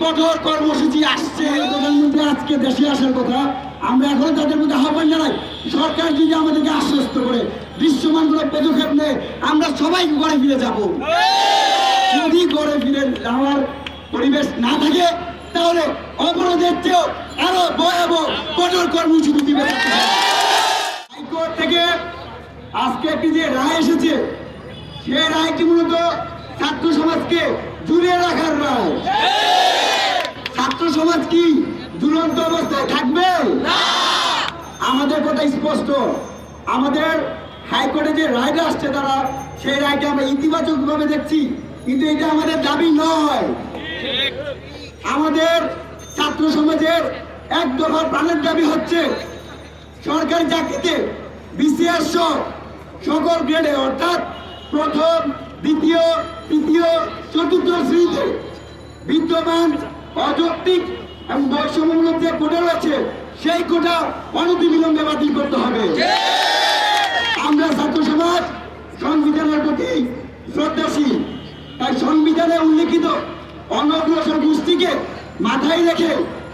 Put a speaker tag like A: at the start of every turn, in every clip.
A: কঠোর কর্মসূচি আসছে। প্রধানমন্ত্রী আজকে দেশে আসার কথা, আমরা এখন তাদের মধ্যে আহ্বান জানাই, সরকার যদি আমাদেরকে আশ্বস্ত করে দৃশ্যমান কোনো পদক্ষেপ নেয়, আমরা সবাই ঘরে ফিরে যাব। যদি ঘরে ফিরে যাওয়ার পরিবেশ না থাকে, তাহলে অবরোধের চেয়েও আরো ভয়াবহ কঠোর কর্মসূচি দিবে। হাইকোর্ট থেকে আজকে একটি যে রায় এসেছে, সেই রায়টি মূলত ছাত্র সমাজকে জুড়ে রাখার রায়। ছাত্র সমাজ কি ঝুলন্ত অবস্থায় থাকবে? আমাদের কথা স্পষ্ট। আমাদের হাইকোর্টে যে রায়টা আসছে, তারা সেই রায়কে আমরা ইতিবাচক ভাবে দেখছি, কিন্তু এটা আমাদের দাবি নয়। আমাদের ছাত্র সমাজের এক দফা প্রাণের দাবি হচ্ছে সরকারি চাকরিতে বিসিএস সকল গ্রেডে, অর্থাৎ প্রথম, দ্বিতীয়, তৃতীয়, চতুর্থ শ্রেণীতে বিদ্যমান অযৌক্তিক এবং বৈষম্যমূলক যে কোটা রয়েছে, সেই কোটা অনতিবিলম্বে বাতিল করতে হবে। আমরা ছাত্র সমাজ সংবিধানের প্রতি শ্রদ্ধাশীল, তাই সংবিধানে উল্লেখিত অনগ্রসর গোষ্ঠীকে মাথায় রেখে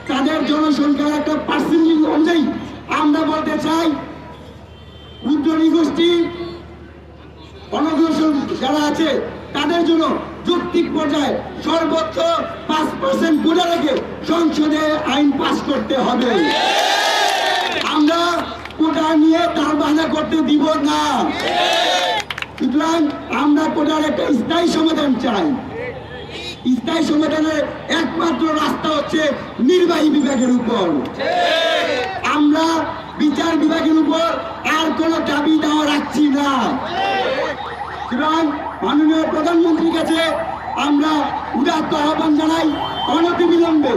A: তাদের জনসংখ্যার একটা পার্সেন্টেজ অনুযায়ী আমরা বলতে চাই, উদ্যোগী গোষ্ঠী অনগ্রসর যারা আছে তাদের জন্য যৌক্তিক পর্যায়ে সর্বোচ্চ 5% কোটা রেখে সংসদে আইন পাস করতে হবে। আমরা কোটা নিয়ে তার বাধা করতে দিব না। সুতরাং আমরা কোটার একটা স্থায়ী সমাধান চাই। স্থায়ী সমাধানের একমাত্র রাস্তা হচ্ছে নির্বাহী বিভাগের উপর। আমরা বিচার বিভাগের উপর আর কোনো দাবি দেওয়া রাখছি না। সুতরাং মাননীয় প্রধানমন্ত্রীর কাছে আমরা উদাত্ত আহ্বান জানাই, অনতিবিলম্বে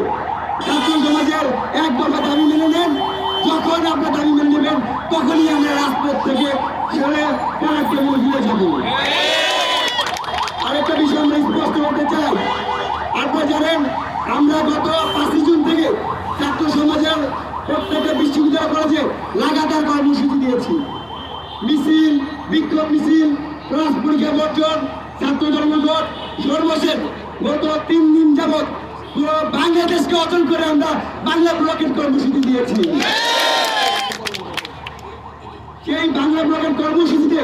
A: ছাত্র সমাজের এক দফা দাবি মেনে নেন। যখন আপনার দাবি মেনে নেবেন, তখনই আমরা রাজপথ থেকে সরে পড়াতে ফিরে যাব। আরেকটা বিষয় আমরা স্পষ্ট করতে চাই, আপনারা জানেন আমরা গত 5 জুন থেকে ছাত্র সমাজের প্রত্যেকটা বিশ্ববিদ্যালয় কলেজে লাগাতার কর্মসূচি দিয়েছি। মিছিল, বিক্ষোভ মিছিল, ক্লাস পরীক্ষা বর্জন, ছাত্র ধর্মঘট, সর্বশেষ গত 3 দিন যাবৎ পুরো বাংলাদেশকে অচল করে আমরা বাংলা ব্লকের কর্মসূচি দিয়েছি। সেই বাংলা ব্লকের কর্মসূচিতে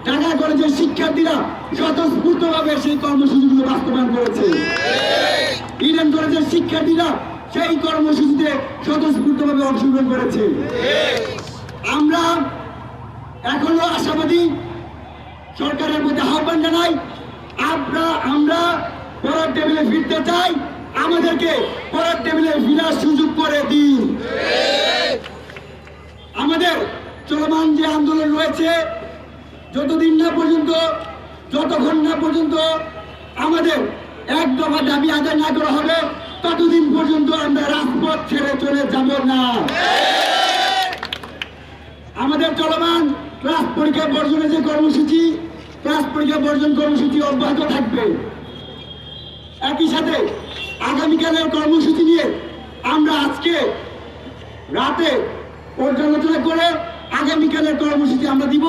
A: ঢাকা কলেজের শিক্ষার্থীরা স্বতঃস্ফূর্তভাবে সেই কর্মসূচিগুলো বাস্তবায়ন করেছে। ইডেন কলেজের শিক্ষার্থীরা সেই কর্মসূচিতে স্বতঃস্ফূর্তভাবে অংশগ্রহণ করেছে। আমরা এখনো আশাবাদী, সরকারের মধ্যে আহ্বান জানাই, আমরা পড়ার টেবিলে ফিরতে চাই, আমাদেরকে পড়ার টেবিলে ফিরার সুযোগ করে দিন। আমাদের চলমান যে আন্দোলন রয়েছে, যতক্ষণ না পর্যন্ত আমাদের এক দফা দাবি আদায় না করা হবে, ততদিন পর্যন্ত আমরা রাজপথ ছেড়ে চলে যাব না। আমাদের চলমান ক্লাস পরীক্ষা বর্জনের যে কর্মসূচি, ক্লাস পরীক্ষা বর্জন কর্মসূচি অব্যাহত থাকবে। একই সাথে আগামীকালের কর্মসূচি নিয়ে আমরা আজকে রাতে পর্যালোচনা করে আগামীকালের কর্মসূচি আমরা দিব।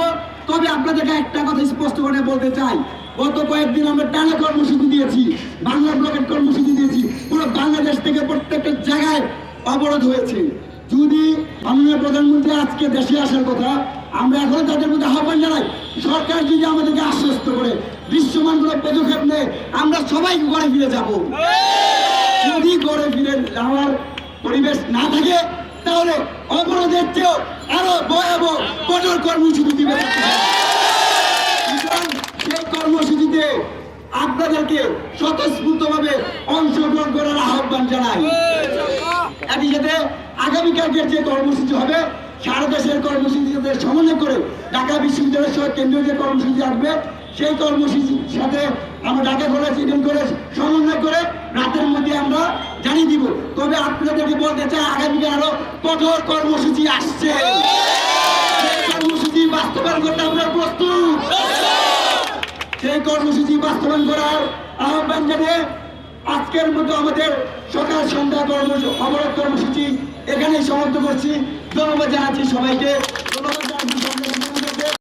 A: তবে আপনাদেরকে একটা কথা স্পষ্ট করে বলতে চাই, গত কয়েকদিন আমরা টানা কর্মসূচি দিয়েছি, বাংলা ব্লকের কর্মসূচি দিয়েছি, পুরো বাংলাদেশ থেকে প্রত্যেকটা জায়গায় অবরোধ হয়েছে। যদি মাননীয় প্রধানমন্ত্রী আজকে দেশে আসার কথা, আমরা এখন তাদের মধ্যে আহ্বান জানাই, সরকার যদি আমাদেরকে আশ্বস্ত করে দৃশ্যমান কোনো পদক্ষেপ নেয়, আমরা সবাই ঘরে ফিরে যাব। যদি ঘরে ফিরে যাওয়ার পরিবেশ না থাকে, তাহলে অবরোধের চেয়েও আরো ভয়াবহ কঠোর কর্মসূচি দিবে। সেই কর্মসূচিতে আপনাদেরকে স্বতঃস্ফূর্তভাবে অংশগ্রহণ করার আহ্বান জানাই। একই সাথে আগামীকালকের যে কর্মসূচি হবে, সারা দেশের কর্মসূচিদের সমন্বয় করে ঢাকা বিশ্ববিদ্যালয়ের সহ কেন্দ্রীয় যে কর্মসূচি আসবে, সেই কর্মসূচির সাথে আমরা ঢাকা কলেজ, ইডেন কলেজ সমন্বয় করে রাতের মধ্যে আমরা জানিয়ে দিব। তবে আপনাদেরকে বলতে চাই, আগামীকাল আরো কঠোর কর্মসূচি আসছে। সেই কর্মসূচি বাস্তবায়ন করতে আমরা প্রস্তুত। সেই কর্মসূচি বাস্তবায়ন করার আহ্বান জানিয়ে আজকের মতো আমাদের সকাল সন্ধ্যা অবরোধ কর্মসূচি এখানেই সমাপ্ত করছি। ধন্যবাদ জানাচ্ছি সবাইকে।